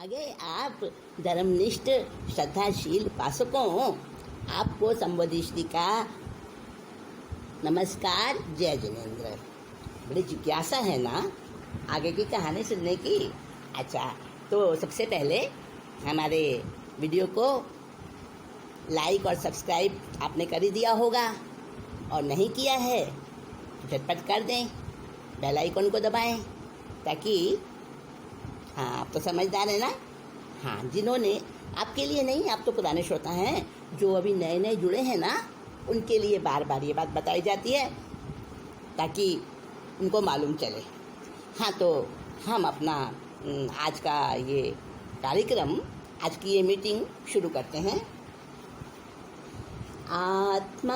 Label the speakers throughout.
Speaker 1: गए आप धर्मनिष्ठ श्रद्धाशील उपासकों। आपको संबोधिष्टि का नमस्कार, जय जिनेन्द्र। बड़ी जिज्ञासा है ना आगे की कहानी सुनने की। अच्छा, तो सबसे पहले हमारे वीडियो को लाइक और सब्सक्राइब आपने कर ही दिया होगा, और नहीं किया है तो झटपट कर दें, बेल आइकन को दबाएं ताकि हाँ, आप तो समझदार है ना। हाँ, जिन्होंने, आपके लिए नहीं, आप तो पुराने श्रोता हैं, जो अभी नए नए जुड़े हैं ना, उनके लिए बार बार ये बात बताई जाती है ताकि उनको मालूम चले। हाँ, तो हम अपना आज का ये कार्यक्रम, आज की ये मीटिंग शुरू करते हैं। आत्मानंदी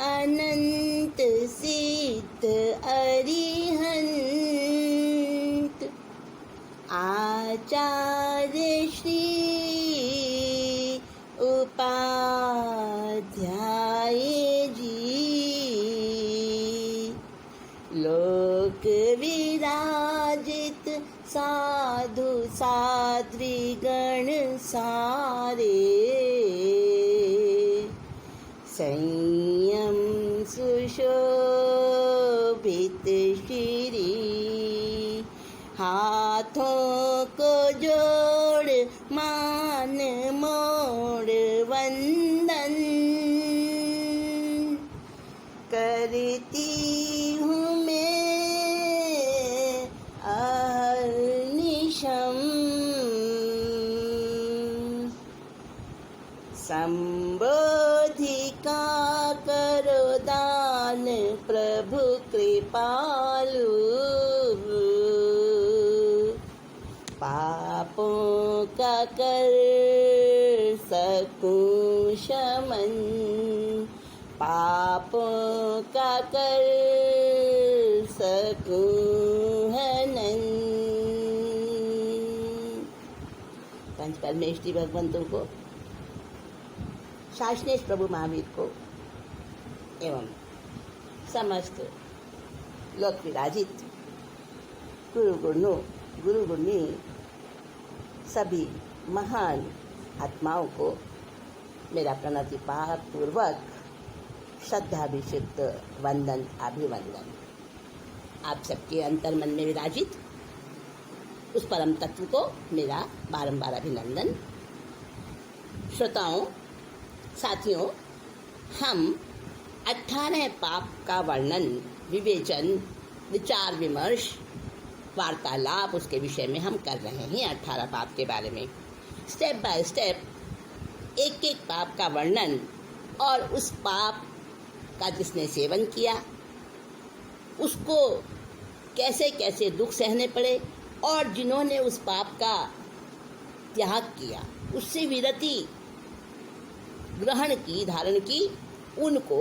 Speaker 1: अनंत सिद्ध अरिहंत आचार्य श्री उपाध्याय जी, लोक विराजित साधु साध्वीगण सारे, संयम सुशोभित श्री, हाथों को जोड़ मान मोड़ वंदन करती हूँ मैं अहर्निशम। संबोधिका करो दान प्रभु कृपालु, पापों का कर सकूं शमन, पापों का कर सकूं हनन। पंच परमेष्टि भगवंतों को, शासनेश प्रभु महावीर को एवं समस्त लोक विराजित गुरु गुणी सभी महान आत्माओं को मेरा प्रणतिपात पूर्वक श्रद्धाभिषिक्त वंदन अभिवंदन। आप सबके अंतर्मन में विराजित उस परम तत्व को मेरा बारंबार अभिनंदन। श्रोताओं, साथियों, हम 18 पाप का वर्णन, विवेचन, विचार विमर्श, वार्तालाप उसके विषय में हम कर रहे हैं। 18 पाप के बारे में स्टेप बाय स्टेप एक एक पाप का वर्णन, और उस पाप का जिसने सेवन किया उसको कैसे कैसे दुख सहने पड़े, और जिन्होंने उस पाप का त्याग किया, उससे विरति ग्रहण की, धारण की, उनको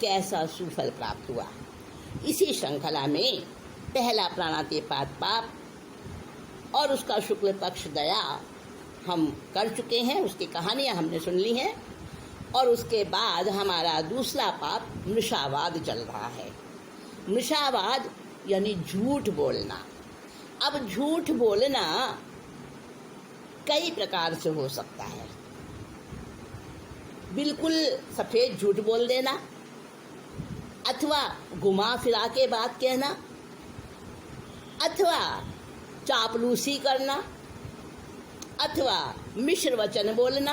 Speaker 1: कैसा सुफल प्राप्त हुआ। इसी श्रृंखला में पहला प्राणातिपात पाप और उसका शुक्ल पक्ष दया हम कर चुके हैं, उसकी कहानियां हमने सुन ली हैं, और उसके बाद हमारा दूसरा पाप मृषावाद चल रहा है। मृषावाद यानी झूठ बोलना। अब झूठ बोलना कई प्रकार से हो सकता है। बिल्कुल सफेद झूठ बोल देना, अथवा घुमा फिरा के बात कहना, अथवा चापलूसी करना, अथवा मिश्र वचन बोलना,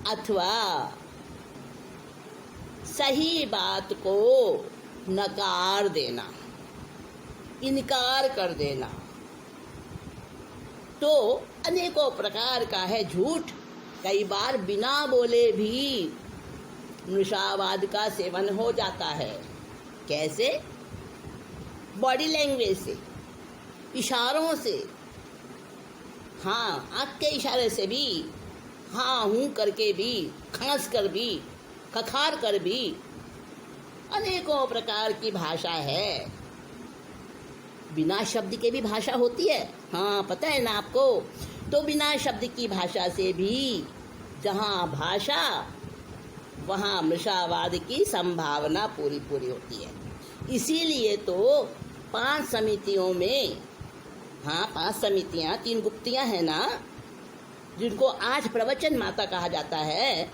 Speaker 1: अथवा सही बात को नकार देना, इनकार कर देना। तो अनेकों प्रकार का है झूठ। कई बार बिना बोले भी मृषावाद का सेवन हो जाता है। कैसे? बॉडी लैंग्वेज से, इशारों से, हाँ, आँख के इशारे से भी, हाँ हूँ करके भी, खांस कर भी, खखार कर भी, अनेकों प्रकार की भाषा है। बिना शब्द के भी भाषा होती है, हाँ पता है ना आपको। तो बिना शब्द की भाषा से भी जहाँ भाषा वहाँ मृषावाद की संभावना पूरी होती है। इसीलिए तो 5 समितियों में हाँ, 5 समितियाँ, 3 गुप्तियाँ हैं ना, जिनको 8 प्रवचन माता कहा जाता है।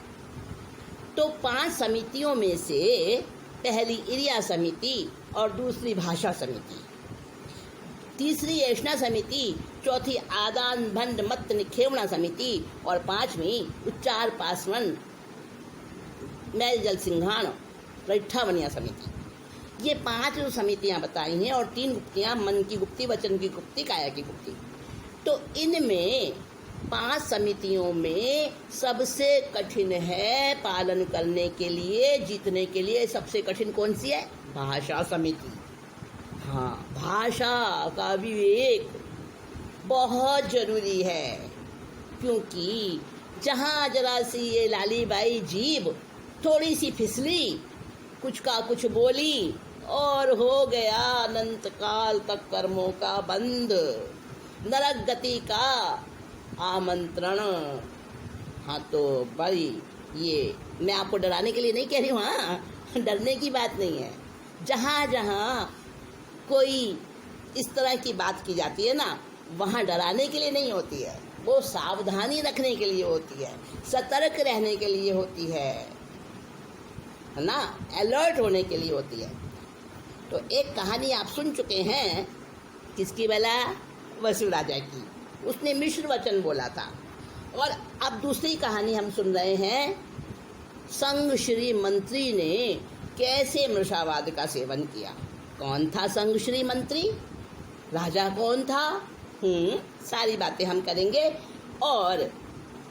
Speaker 1: तो 5 समितियों में से पहली इरिया समिति और दूसरी भाषा समिति, तीसरी ऐष्णा समिति, चौथी आदान भंड मत निखेवणा समिति और 5वीं उच्चार पासवन मैल जल सिंघाण रैठावनिया समिति। ये 5 जो समितियाँ बताई हैं और 3 गुप्तियाँ, मन की गुप्ती, वचन की गुप्ती, काया की गुप्ती। तो इनमें 5 समितियों में सबसे कठिन है पालन करने के लिए, जीतने के लिए सबसे कठिन कौन सी है? भाषा समिति। हाँ, भाषा का विवेक बहुत जरूरी है, क्योंकि जहाँ जरा सी ये लाली बाई जीभ थोड़ी सी फिसली, कुछ का कुछ बोली और हो गया अनंत काल तक कर्मों का बंद, नरक गति का आमंत्रण। हाँ, तो भाई ये मैं आपको डराने के लिए नहीं कह रही हूँ, हाँ, डरने की बात नहीं है। जहाँ जहाँ कोई इस तरह की बात की जाती है ना, वहाँ डराने के लिए नहीं होती है, वो सावधानी रखने के लिए होती है, सतर्क रहने के लिए होती है ना, अलर्ट होने के लिए होती है। तो एक कहानी आप सुन चुके हैं, किसकी भला? वसु राजा की। उसने मिश्र वचन बोला था। और अब दूसरी कहानी हम सुन रहे हैं, संग श्री मंत्री ने कैसे मृषावाद का सेवन किया। कौन था संग श्री मंत्री? राजा कौन था? सारी बातें हम करेंगे और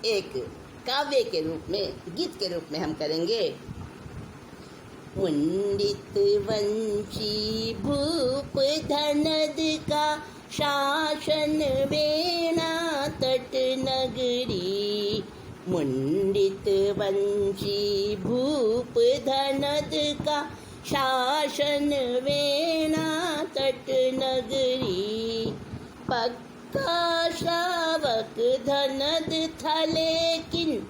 Speaker 1: एक काव्य के रूप में, गीत के रूप में हम करेंगे। मुंडित वंशी भूप धनद का शासन वेणा तट नगरी। मुंडित वंशी भूप धनद का शासन वेणा तट नगरी। पक्का श्रावक धनद था लेकिन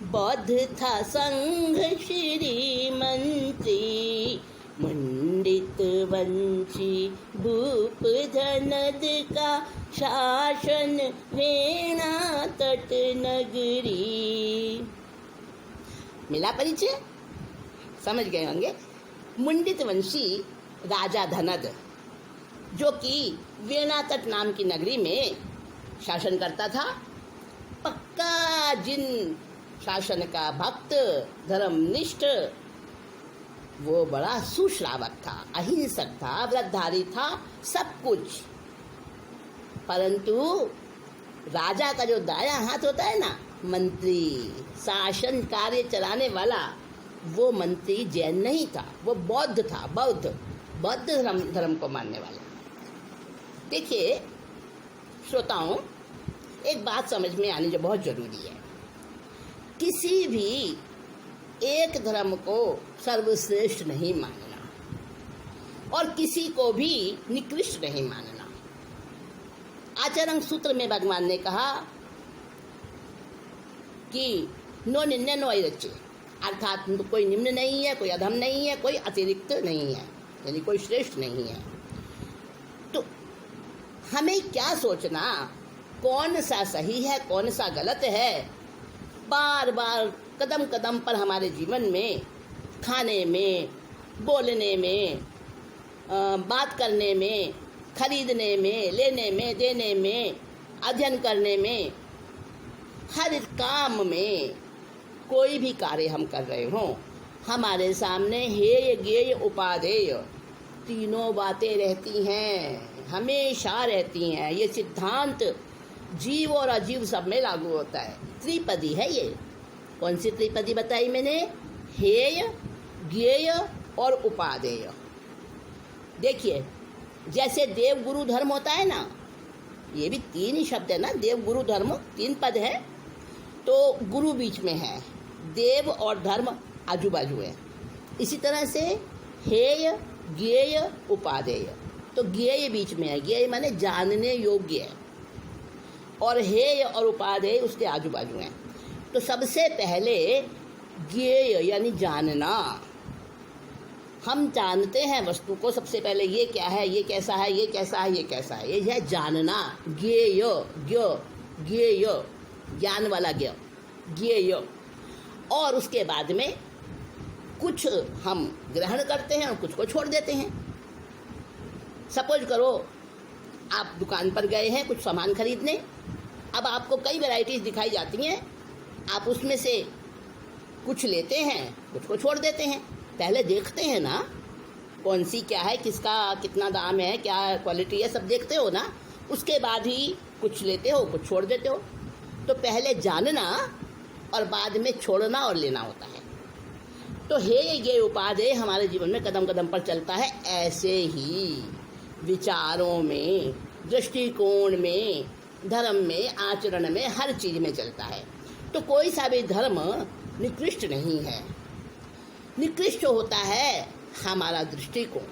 Speaker 1: बौद्ध था संघ श्री मंत्री। मुंडित वंशी भूप धनद का शासन वेणा तट नगरी। मिला परिचय? समझ गए होंगे। मुंडित वंशी राजा धनद, जो कि वेणा तट नाम की नगरी में शासन करता था, पक्का जिन शासन का भक्त, धर्मनिष्ठ, वो बड़ा सुश्रावक था, अहिंसक था, व्रतधारी था, सब कुछ। परंतु राजा का जो दायां हाथ होता है ना, मंत्री, शासन कार्य चलाने वाला, वो मंत्री जैन नहीं था, वो बौद्ध था, बौद्ध धर्म को मानने वाला। देखिए श्रोताओं, एक बात समझ में आनी जो बहुत जरूरी है, किसी भी एक धर्म को सर्वश्रेष्ठ नहीं मानना और किसी को भी निकृष्ट नहीं मानना। आचरण सूत्र में भगवान ने कहा कि नो निम्न नो अतिरिच्य, अर्थात कोई निम्न नहीं है, कोई अधम नहीं है, कोई अतिरिक्त नहीं है, यानी कोई श्रेष्ठ नहीं है। तो हमें क्या सोचना, कौन सा सही है, कौन सा गलत है, बार बार कदम कदम पर हमारे जीवन में, खाने में, बोलने में, बात करने में, खरीदने में, लेने में, देने में, अध्ययन करने में, हर काम में, कोई भी कार्य हम कर रहे हों, हमारे सामने हेय गेय उपादेय तीनों बातें रहती हैं, हमेशा रहती हैं। ये सिद्धांत जीव और अजीव सब में लागू होता है। त्रिपदी है ये। कौन सी त्रिपदी बताई मैंने? हेय, ज्ञेय और उपादेय। देखिए, जैसे देव गुरु धर्म होता है ना, ये भी 3 ही शब्द है ना, देव गुरु धर्म 3 पद है। तो गुरु बीच में है, देव और धर्म आजू बाजू है। इसी तरह से हेय, ज्ञेय, उपादेय, तो ज्ञेय बीच में है। ज्ञेय माने जानने योग्य है, और हेय और उपादेय उसके आजू बाजू हैं। तो सबसे पहले ज्ञेय यानी जानना, हम जानते हैं वस्तु को सबसे पहले, ये क्या है, ये कैसा है, ये कैसा है, ये कैसा है, ये है जानना। ज्ञेय, ज्ञेय, ज्ञान वाला ज्ञेय। और उसके बाद में कुछ हम ग्रहण करते हैं और कुछ को छोड़ देते हैं। सपोज करो आप दुकान पर गए हैं कुछ सामान खरीदने, अब आपको कई वैरायटीज दिखाई जाती हैं, आप उसमें से कुछ लेते हैं, कुछ को छोड़ देते हैं। पहले देखते हैं ना कौन सी क्या है, किसका कितना दाम है, क्या क्वालिटी है, सब देखते हो ना। उसके बाद ही कुछ लेते हो, कुछ छोड़ देते हो। तो पहले जानना और बाद में छोड़ना और लेना होता है। तो ये उपादेय हमारे जीवन में कदम कदम पर चलता है। ऐसे ही विचारों में, दृष्टिकोण में, धर्म में, आचरण में, हर चीज में चलता है। तो कोई सा भी धर्म निकृष्ट नहीं है। निकृष्ट होता है हमारा दृष्टिकोण,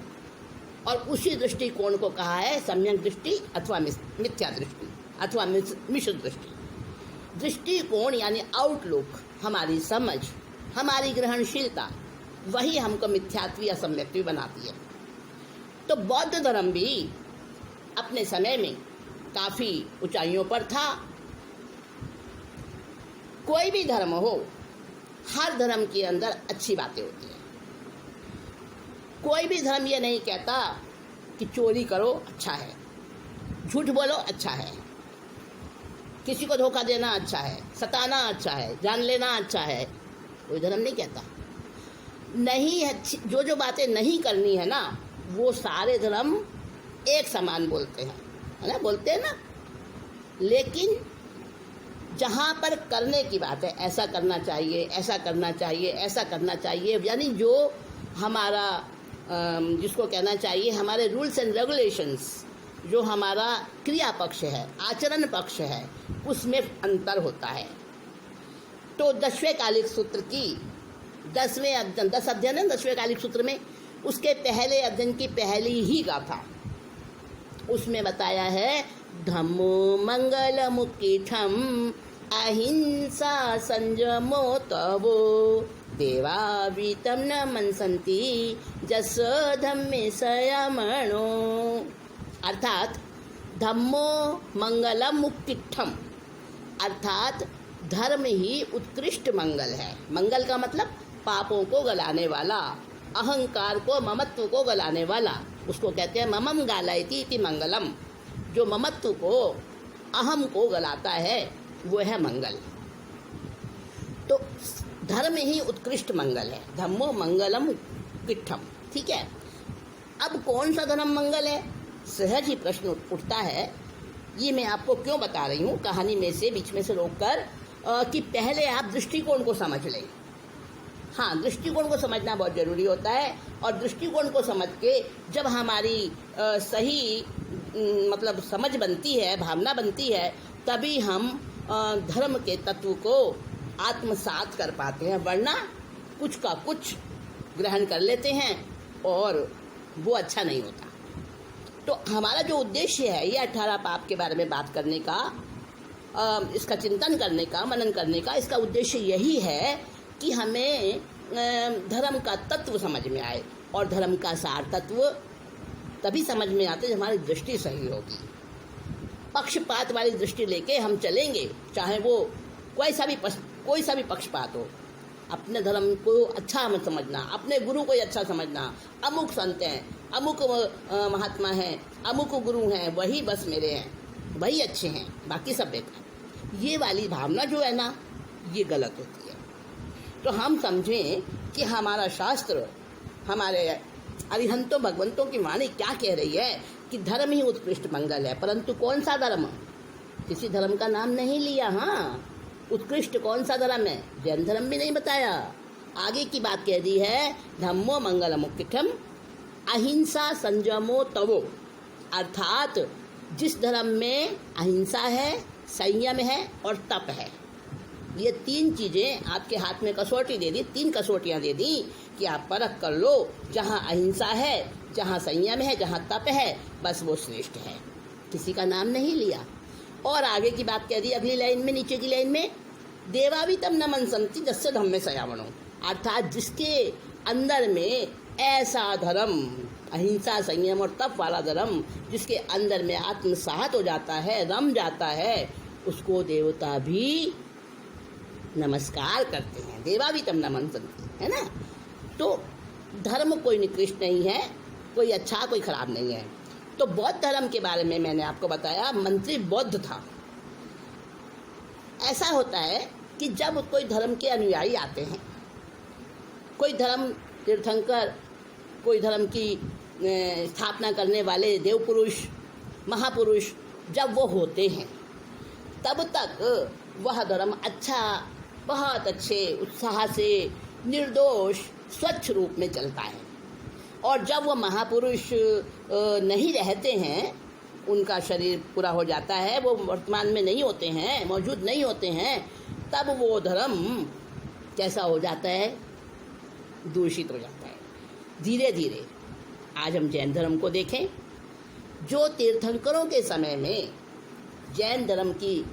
Speaker 1: और उसी दृष्टिकोण को कहा है सम्यक दृष्टि अथवा मिथ्या दृष्टि अथवा मिश्र दृष्टि। दृष्टिकोण यानी आउटलुक, हमारी समझ, हमारी ग्रहणशीलता, वही हमको मिथ्यात्व या सम्यक्त्व बनाती है। तो बौद्ध धर्म भी अपने समय में काफी ऊंचाइयों पर था। कोई भी धर्म हो, हर धर्म के अंदर अच्छी बातें होती हैं। कोई भी धर्म ये नहीं कहता कि चोरी करो अच्छा है, झूठ बोलो अच्छा है, किसी को धोखा देना अच्छा है, सताना अच्छा है, जान लेना अच्छा है। कोई धर्म नहीं कहता। नहीं है, जो बातें नहीं करनी है ना, वो सारे धर्म एक समान बोलते हैं, है ना, बोलते हैं ना। लेकिन जहाँ पर करने की बात है, ऐसा करना चाहिए, ऐसा करना चाहिए, ऐसा करना चाहिए, यानी जो हमारा जिसको कहना चाहिए हमारे रूल्स एंड रेगुलेशंस, जो हमारा क्रिया पक्ष है, आचरण पक्ष है, उसमें अंतर होता है। तो 10वें कालिक सूत्र की 10वें अध्ययन, 10 अध्ययन है 10वें कालिक सूत्र में, उसके पहले अध्ययन की पहली ही गाथा, उसमें बताया है धम्मो मंगल मुक्तिठम अहिंसा संयमो तवो देवावीतम न मनसंति जस धम्मे संयमणो। अर्थात धम्मो मंगलम मुक्तिठम, अर्थात धर्म ही उत्कृष्ट मंगल है। मंगल का मतलब पापों को गलाने वाला, अहंकार को, ममत्व को गलाने वाला, उसको कहते हैं ममम गालयति इति मंगलम। जो ममत्व को, अहम को गलाता है वो है मंगल। तो धर्म ही उत्कृष्ट मंगल है। धम्मो मंगलम किट्ठम, ठीक है। अब कौन सा धर्म मंगल है, सहज ही प्रश्न उठता है। ये मैं आपको क्यों बता रही हूँ, कहानी में से बीच में से रोककर, कि पहले आप दृष्टिकोण को समझ लें। हाँ, दृष्टिकोण को समझना बहुत जरूरी होता है। और दृष्टिकोण को समझ के जब हमारी सही मतलब समझ बनती है, भावना बनती है, तभी हम धर्म के तत्व को आत्मसात कर पाते हैं। वरना कुछ का कुछ ग्रहण कर लेते हैं और वो अच्छा नहीं होता। तो हमारा जो उद्देश्य है, ये 18 पाप के बारे में बात करने का, इसका चिंतन करने का, मनन करने का, इसका उद्देश्य यही है कि हमें धर्म का तत्व समझ में आए। और धर्म का सार तत्व तभी समझ में आते जब हमारी दृष्टि सही होगी। पक्षपात वाली दृष्टि लेके हम चलेंगे, चाहे वो कोई सा भी पक्षपात हो। अपने धर्म को अच्छा मत समझना, अपने गुरु को अच्छा समझना, अमुक संत हैं, अमुक महात्मा हैं, अमुक गुरु हैं, वही बस मेरे हैं, वही अच्छे हैं, बाकी सब बेकार। ये वाली भावना जो है ना, ये गलत होती है। तो हम समझें कि हमारा शास्त्र, हमारे अरिहंतों भगवंतों की वाणी क्या कह रही है कि धर्म ही उत्कृष्ट मंगल है। परंतु कौन सा धर्म, किसी धर्म का नाम नहीं लिया। हाँ, उत्कृष्ट कौन सा धर्म है, जैन धर्म भी नहीं बताया। आगे की बात कह दी है धम्मो मंगलम मुक्तिठम अहिंसा संयमो तवो, अर्थात जिस धर्म में अहिंसा है, संयम है और तप है। ये 3 चीजें आपके हाथ में कसौटी दे दी, 3 कसौटियां दे दी कि आप परख कर लो। जहाँ अहिंसा है, जहाँ संयम है, जहाँ तप है, बस वो श्रेष्ठ है। किसी का नाम नहीं लिया। और आगे की बात कह दी अगली लाइन में, नीचे की लाइन में, देवावीतम न मनसंति जस्य धम्मे संयमणो, अर्थात जिसके अंदर में ऐसा धर्म, अहिंसा, संयम और तप वाला धर्म जिसके अंदर में आत्मसात हो जाता है, रम जाता है, उसको देवता भी नमस्कार करते हैं। देवा भी तम नमस्ते, है ना। तो धर्म कोई निकृष्ट नहीं है, कोई अच्छा कोई खराब नहीं है। तो बौद्ध धर्म के बारे में मैंने आपको बताया, मंत्री बौद्ध था। ऐसा होता है कि जब कोई धर्म के अनुयायी आते हैं, कोई धर्म तीर्थंकर, कोई धर्म की स्थापना करने वाले देव पुरुष, महापुरुष जब वो होते हैं, तब तक वह धर्म अच्छा, बहुत अच्छे उत्साह से, निर्दोष, स्वच्छ रूप में चलता है। और जब वो महापुरुष नहीं रहते हैं, उनका शरीर पूरा हो जाता है, वो वर्तमान में नहीं होते हैं, मौजूद नहीं होते हैं, तब वो धर्म कैसा हो जाता है? दूषित हो जाता है धीरे धीरे। आज हम जैन धर्म को देखें, जो तीर्थंकरों के समय में जैन धर्म की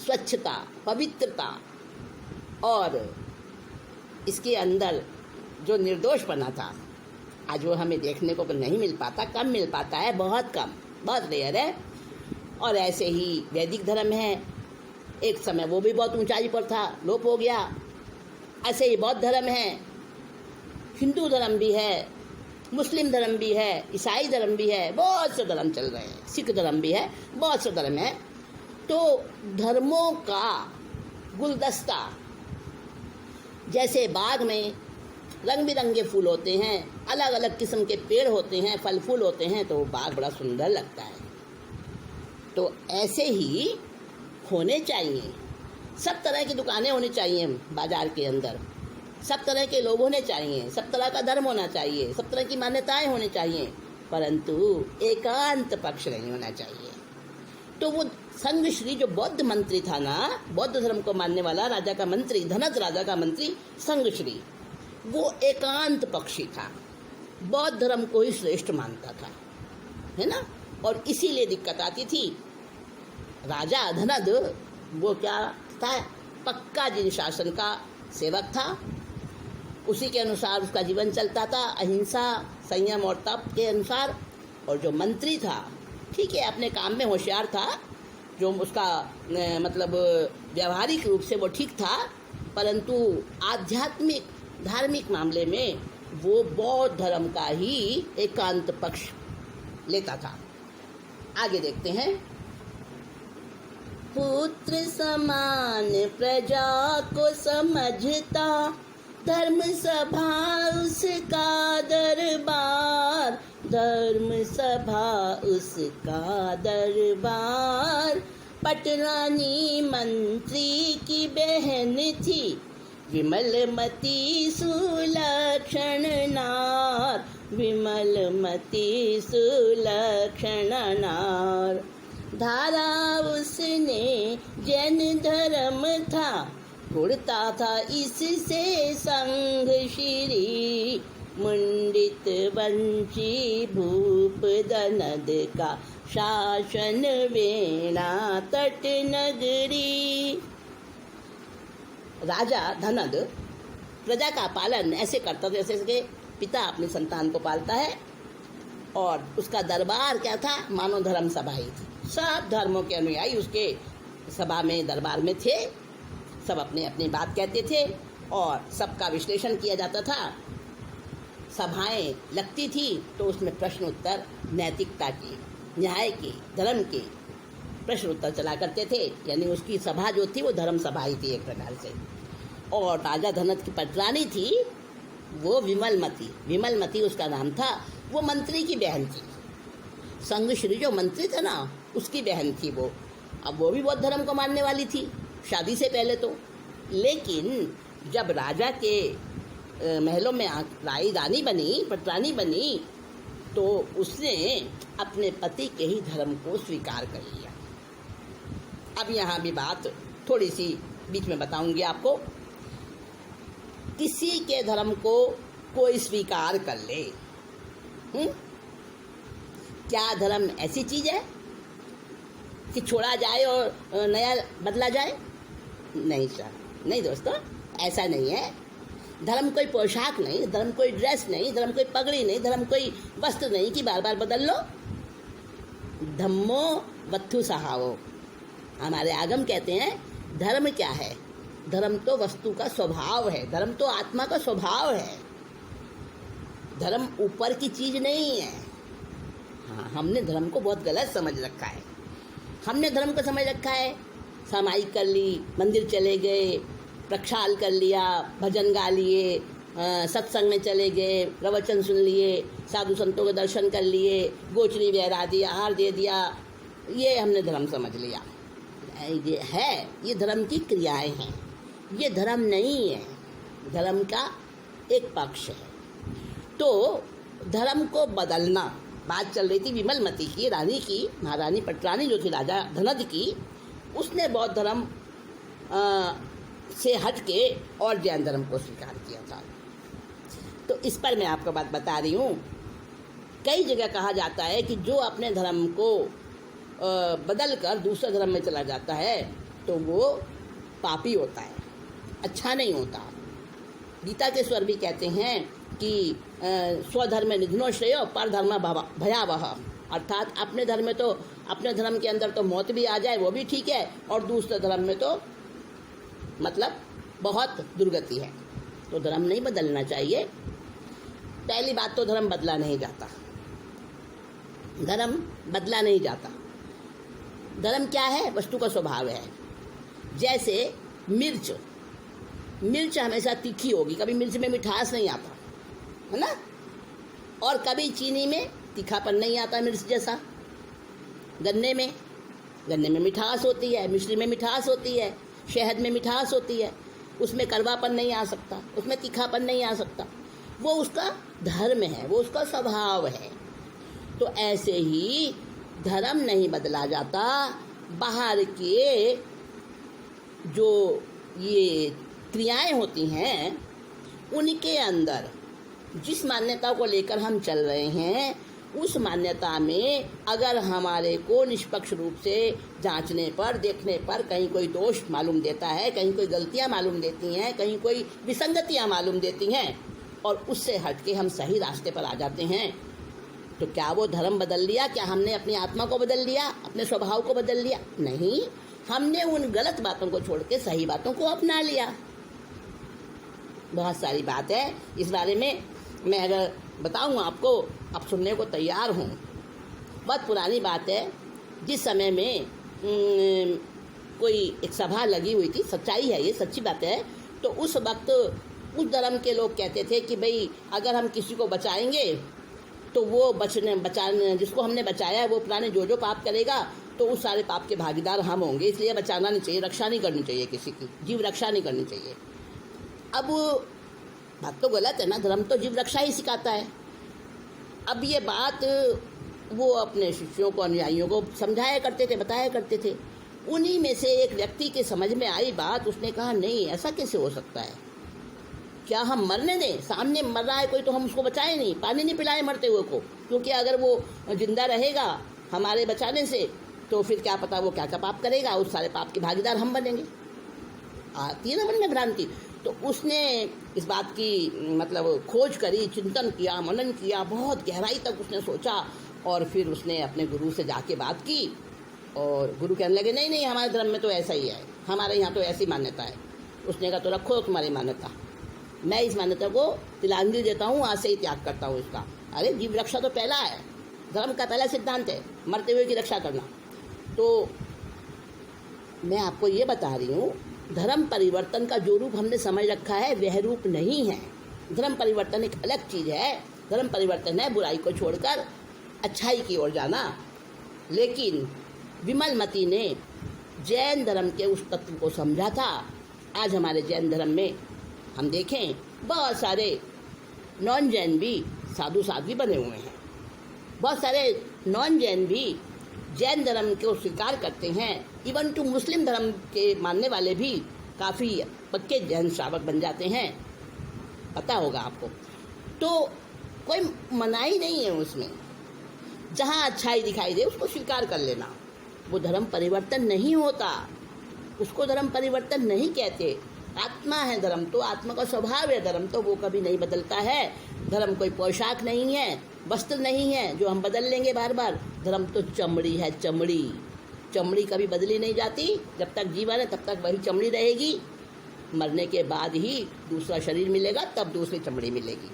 Speaker 1: स्वच्छता, पवित्रता और इसके अंदर जो निर्दोषपना था, आज वो हमें देखने को नहीं मिल पाता, कम मिल पाता है, बहुत कम, बहुत रेयर है। और ऐसे ही वैदिक धर्म है, एक समय वो भी बहुत ऊंचाई पर था, लोप हो गया। ऐसे ही बौद्ध धर्म है, हिंदू धर्म भी है, मुस्लिम धर्म भी है, ईसाई धर्म भी है, बहुत से धर्म चल रहे हैं, सिख धर्म भी है, बहुत से धर्म है। तो धर्मों का गुलदस्ता, जैसे बाग में रंग बिरंगे फूल होते हैं, अलग अलग किस्म के पेड़ होते हैं, फल फूल होते हैं, तो बाग बड़ा सुंदर लगता है। तो ऐसे ही होने चाहिए, सब तरह की दुकानें होनी चाहिए बाजार के अंदर, सब तरह के लोग होने चाहिए, सब तरह का धर्म होना चाहिए, सब तरह की मान्यताएं होनी चाहिए, परंतु एकांत पक्ष नहीं होना चाहिए। तो वो संग श्री जो बौद्ध मंत्री था ना, बौद्ध धर्म को मानने वाला राजा का मंत्री, धनद राजा का मंत्री संग श्री, वो एकांत पक्षी था, बौद्ध धर्म को ही श्रेष्ठ मानता था, है ना। और इसीलिए दिक्कत आती थी। राजा धनद वो क्या था? पक्का जिन शासन का सेवक था, उसी के अनुसार उसका जीवन चलता था, अहिंसा, संयम और तप के अनुसार। और जो मंत्री था, ठीक है, अपने काम में होशियार था, जो उसका मतलब व्यवहारिक रूप से वो ठीक था, परंतु आध्यात्मिक धार्मिक मामले में वो बौद्ध धर्म का ही एकांत पक्ष लेता था। आगे देखते हैं। पुत्र समान प्रजा को समझता, धर्म सभा उसका दरबार, धर्म सभा उसका दरबार। पटरानी मंत्री की बहन थी, विमलमती सुलक्षण नार, विमलमती सुलक्षण नार। धारा उसने जैन धर्म था, उड़ता था इससे संग श्री। मुंडित वंशी भूप धनद का शासन वेणा तट नगरी। राजा धनद प्रजा का पालन ऐसे करता था जैसे कि पिता अपनी संतान को पालता है, और उसका दरबार क्या था? मानो धर्म सभा ही थी। सब धर्मों के अनुयायी उसके सभा में, दरबार में थे, सब अपने अपनी बात कहते थे और सबका विश्लेषण किया जाता था। सभाएं लगती थी तो उसमें प्रश्न उत्तर, नैतिकता की, न्याय की, धर्म की प्रश्न उत्तर चला करते थे। यानी उसकी सभा जो थी वो धर्म सभा ही थी एक प्रकार से। और राजा धनद की पटरानी थी वो विमलमती, विमलमती उसका नाम था, वो मंत्री की बहन थी। संग श्री जो मंत्री थे ना, उसकी बहन थी वो। अब वो भी बौद्ध धर्म को मानने वाली थी शादी से पहले तो, लेकिन जब राजा के महलों में रानी बनी, पटरानी बनी, तो उसने अपने पति के ही धर्म को स्वीकार कर लिया। अब यहाँ भी बात थोड़ी सी बीच में बताऊंगी आपको। किसी के धर्म को कोई स्वीकार कर ले, क्या धर्म ऐसी चीज है कि छोड़ा जाए और नया बदला जाए? नहीं सर, नहीं दोस्तों, ऐसा नहीं है। धर्म कोई पोशाक नहीं, धर्म कोई ड्रेस नहीं, धर्म कोई पगड़ी नहीं, धर्म कोई वस्त्र नहीं कि बार बार बदल लो। धम्मो वत्थु सहावो, हमारे आगम कहते हैं धर्म क्या है? धर्म तो वस्तु का स्वभाव है, धर्म तो आत्मा का स्वभाव है। धर्म ऊपर की चीज नहीं है। हाँ, हमने धर्म को बहुत गलत समझ रखा है। हमने धर्म को समझ रखा है सामायिक कर ली, मंदिर चले गए, प्रक्षाल कर लिया, भजन गा लिए, सत्संग में चले गए, प्रवचन सुन लिए, साधु संतों के दर्शन कर लिए, गोचरी बहरा दिया, आहार दे दिया, ये हमने धर्म समझ लिया। ये है, ये धर्म की क्रियाएं हैं, ये धर्म नहीं है। धर्म का एक पक्ष है। तो धर्म को बदलना, बात चल रही थी विमलमती की, रानी की, महारानी पटरानी जो थी राजा धनद की, उसने बौद्ध धर्म से हट के और जैन धर्म को स्वीकार किया था। तो इस पर मैं आपको बात बता रही हूँ। कई जगह कहा जाता है कि जो अपने धर्म को बदल कर दूसरे धर्म में चला जाता है तो वो पापी होता है, अच्छा नहीं होता। गीता के स्वर भी कहते हैं कि स्वधर्म निधनो श्रेयो पर धर्म भयावह, अर्थात अपने धर्म में तो, अपने धर्म के अंदर तो मौत भी आ जाए वो भी ठीक है, और दूसरे धर्म में तो मतलब बहुत दुर्गति है। तो धर्म नहीं बदलना चाहिए। पहली बात तो धर्म बदला नहीं जाता, धर्म बदला नहीं जाता। धर्म क्या है? वस्तु का स्वभाव है। जैसे मिर्च हमेशा तीखी होगी, कभी मिर्च में मिठास नहीं आता, है ना? और कभी चीनी में तीखापन नहीं आता मिर्च जैसा। गन्ने में मिठास होती है, मिश्री में मिठास होती है, शहद में मिठास होती है, उसमें कड़वापन नहीं आ सकता, उसमें तीखापन नहीं आ सकता। वो उसका धर्म है, वो उसका स्वभाव है। तो ऐसे ही धर्म नहीं बदला जाता। बाहर के जो ये क्रियाएं होती हैं उनके अंदर जिस मान्यता को लेकर हम चल रहे हैं, उस मान्यता में अगर हमारे को निष्पक्ष रूप से जांचने पर, देखने पर कहीं कोई दोष मालूम देता है, कहीं कोई गलतियां मालूम देती हैं, कहीं कोई विसंगतियां मालूम देती हैं, और उससे हट के हम सही रास्ते पर आ जाते हैं, तो क्या वो धर्म बदल लिया? क्या हमने अपनी आत्मा को बदल लिया, अपने स्वभाव को बदल लिया? नहीं, हमने उन गलत बातों को छोड़ के सही बातों को अपना लिया। बहुत सारी बात है इस बारे में, मैं अगर बताऊँ आपको, आप सुनने को तैयार हूँ। बहुत पुरानी बात है। जिस समय में कोई एक सभा लगी हुई थी, सच्चाई है ये, सच्ची बात है। तो उस वक्त उस धर्म के लोग कहते थे कि भाई अगर हम किसी को बचाएंगे तो वो बचाने जिसको हमने बचाया वो पुराने जो पाप करेगा तो उस सारे पाप के भागीदार हम होंगे, इसलिए बचाना नहीं चाहिए, रक्षा नहीं करनी चाहिए, किसी की जीव रक्षा नहीं करनी चाहिए। अब बात तो गलत है ना, धर्म तो जीव रक्षा ही सिखाता है। अब ये बात वो अपने शिष्यों को, अनुयायियों को समझाया करते थे, बताया करते थे। उन्हीं में से एक व्यक्ति के समझ में आई बात, उसने कहा नहीं, ऐसा कैसे हो सकता है? क्या हम मरने दें? सामने मर रहा है कोई तो हम उसको बचाएं नहीं, पानी नहीं पिलाएं मरते हुए को, क्योंकि अगर वो जिंदा रहेगा हमारे बचाने से तो फिर क्या पता वो क्या क्या पाप करेगा, उस सारे पाप के भागीदार हम बनेंगे। आती है ना मन में भ्रांति। तो उसने इस बात की मतलब खोज करी, चिंतन किया, मनन किया, बहुत गहराई तक उसने सोचा, और फिर उसने अपने गुरु से जाके बात की, और गुरु कहने लगे नहीं नहीं, हमारे धर्म में तो ऐसा ही है, हमारे यहाँ तो ऐसी मान्यता है। उसने कहा तो रखो तुम्हारी मान्यता, मैं इस मान्यता को तिलांजलि देता हूँ, आज से ही त्याग करता हूँ इसका। अरे जीव रक्षा तो पहला है, धर्म का पहला सिद्धांत है, मरते हुए की रक्षा करना। तो मैं आपको ये बता रही हूँ, धर्म परिवर्तन का जो रूप हमने समझ रखा है वह रूप नहीं है। धर्म परिवर्तन एक अलग चीज़ है। धर्म परिवर्तन है बुराई को छोड़कर अच्छाई की ओर जाना। लेकिन विमलमती ने जैन धर्म के उस तत्व को समझा था। आज हमारे जैन धर्म में हम देखें बहुत सारे नॉन जैन भी साधु साध्वी बने हुए हैं, बहुत सारे नॉन जैन भी जैन धर्म को स्वीकार करते हैं। इवन टू मुस्लिम धर्म के मानने वाले भी काफ़ी पक्के जैन श्रावक बन जाते हैं, पता होगा आपको। तो कोई मनाही नहीं है उसमें, जहाँ अच्छाई दिखाई दे उसको स्वीकार कर लेना, वो धर्म परिवर्तन नहीं होता, उसको धर्म परिवर्तन नहीं कहते। आत्मा है धर्म, तो आत्मा का स्वभाव है धर्म, तो वो कभी नहीं बदलता है। धर्म कोई पोशाक नहीं है, वस्त्र नहीं है जो हम बदल लेंगे बार बार। धर्म तो चमड़ी है, चमड़ी। चमड़ी कभी बदली नहीं जाती, जब तक जीवन है तब तक वही चमड़ी रहेगी। मरने के बाद ही दूसरा शरीर मिलेगा, तब दूसरी चमड़ी मिलेगी।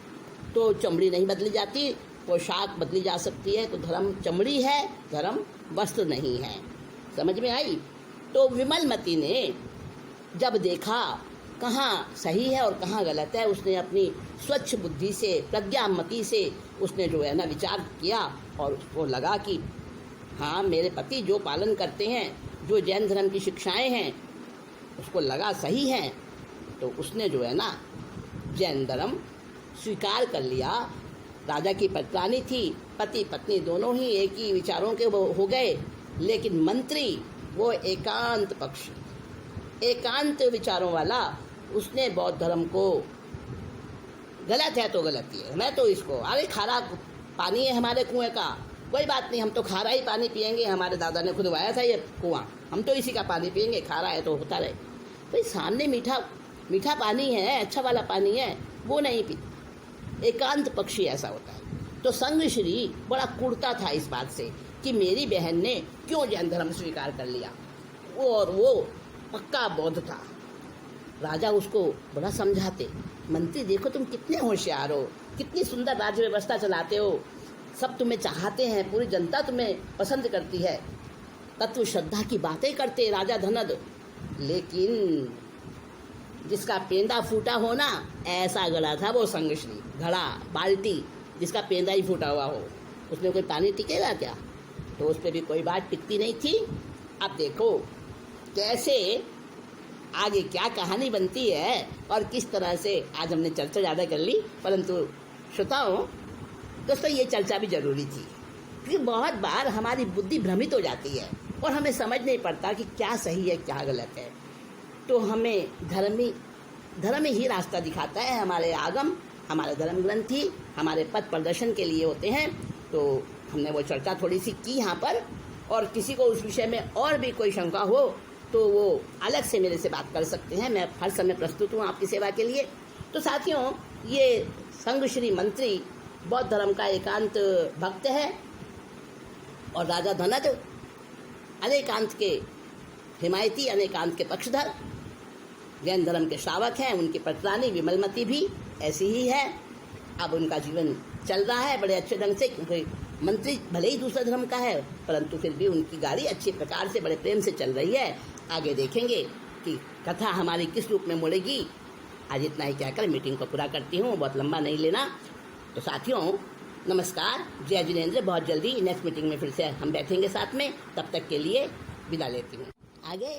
Speaker 1: तो चमड़ी नहीं बदली जाती, पोशाक बदली जा सकती है। तो धर्म चमड़ी है, धर्म वस्त्र नहीं है। समझ में आई? तो विमलमती ने जब देखा कहाँ सही है और कहाँ गलत है, उसने अपनी स्वच्छ बुद्धि से, प्रज्ञामती से उसने जो है ना विचार किया और उसको लगा कि हाँ, मेरे पति जो पालन करते हैं, जो जैन धर्म की शिक्षाएं हैं, उसको लगा सही है। तो उसने जो है ना जैन धर्म स्वीकार कर लिया। राजा की पटरानी थी, पति पत्नी दोनों ही एक ही विचारों के हो गए, लेकिन मंत्री वो एकांत पक्ष, एकांत विचारों वाला, उसने बौद्ध धर्म को गलत है तो गलत ही है, मैं तो इसको, अरे खारा पानी है हमारे कुएं का, कोई बात नहीं, हम तो खारा ही पानी पिएंगे, हमारे दादा ने खुदवाया था ये कुआं, हम तो इसी का पानी पिएंगे, खारा है तो होता रहे। भाई सामने मीठा मीठा पानी है, अच्छा वाला पानी है, वो नहीं पी। एकांत पक्षी ऐसा होता है। तो संग श्री बड़ा कुड़ता था इस बात से कि मेरी बहन ने क्यों जैन धर्म स्वीकार कर लिया, और वो पक्का बौद्ध था। राजा उसको बड़ा समझाते, मंत्री देखो तुम कितने होशियार हो, कितनी सुंदर राज्य व्यवस्था चलाते हो, सब तुम्हें चाहते हैं, पूरी जनता तुम्हें पसंद करती है, तत्व श्रद्धा की बातें करते राजा धनद, लेकिन जिसका पेंदा फूटा हो ना, ऐसा गड़ा था वो संगश्री, घड़ा बाल्टी जिसका पेंदा ही फूटा हुआ हो, उसमें कोई पानी टिकेगा क्या? तो उस पर भी कोई बात टिकती नहीं थी। अब देखो कैसे आगे क्या कहानी बनती है और किस तरह से। आज हमने चर्चा ज़्यादा कर ली, परंतु श्रोताओं दोस्तों ये चर्चा भी जरूरी थी, क्योंकि बहुत बार हमारी बुद्धि भ्रमित हो जाती है और हमें समझ नहीं पड़ता कि क्या सही है क्या गलत है। तो हमें धर्म ही रास्ता दिखाता है। हमारे आगम, हमारे धर्म ग्रंथ ही हमारे पथ प्रदर्शन के लिए होते हैं। तो हमने वो चर्चा थोड़ी सी की यहाँ पर, और किसी को उस विषय में और भी कोई शंका हो तो वो अलग से मेरे से बात कर सकते हैं। मैं हर समय प्रस्तुत हूँ आपकी सेवा के लिए। तो साथियों, ये संग श्री मंत्री बौद्ध धर्म का एकांत भक्त है और राजा धनद अनेकांत के हिमायती, अनेकांत के पक्षधर, जैन धर्म के श्रावक हैं। उनकी पटरानी विमलमती भी ऐसी ही है। अब उनका जीवन चल रहा है बड़े अच्छे ढंग से, क्योंकि मंत्री भले ही दूसरा धर्म का है, परंतु फिर भी उनकी गाड़ी अच्छे प्रकार से बड़े प्रेम से चल रही है। आगे देखेंगे कि कथा हमारी किस रूप में मुड़ेगी। आज इतना ही कहकर मीटिंग को पूरा करती हूँ, बहुत लंबा नहीं लेना। तो साथियों नमस्कार, जय जिनेंद्र। बहुत जल्दी नेक्स्ट मीटिंग में फिर से हम बैठेंगे साथ में, तब तक के लिए विदा लेती हूँ। आगे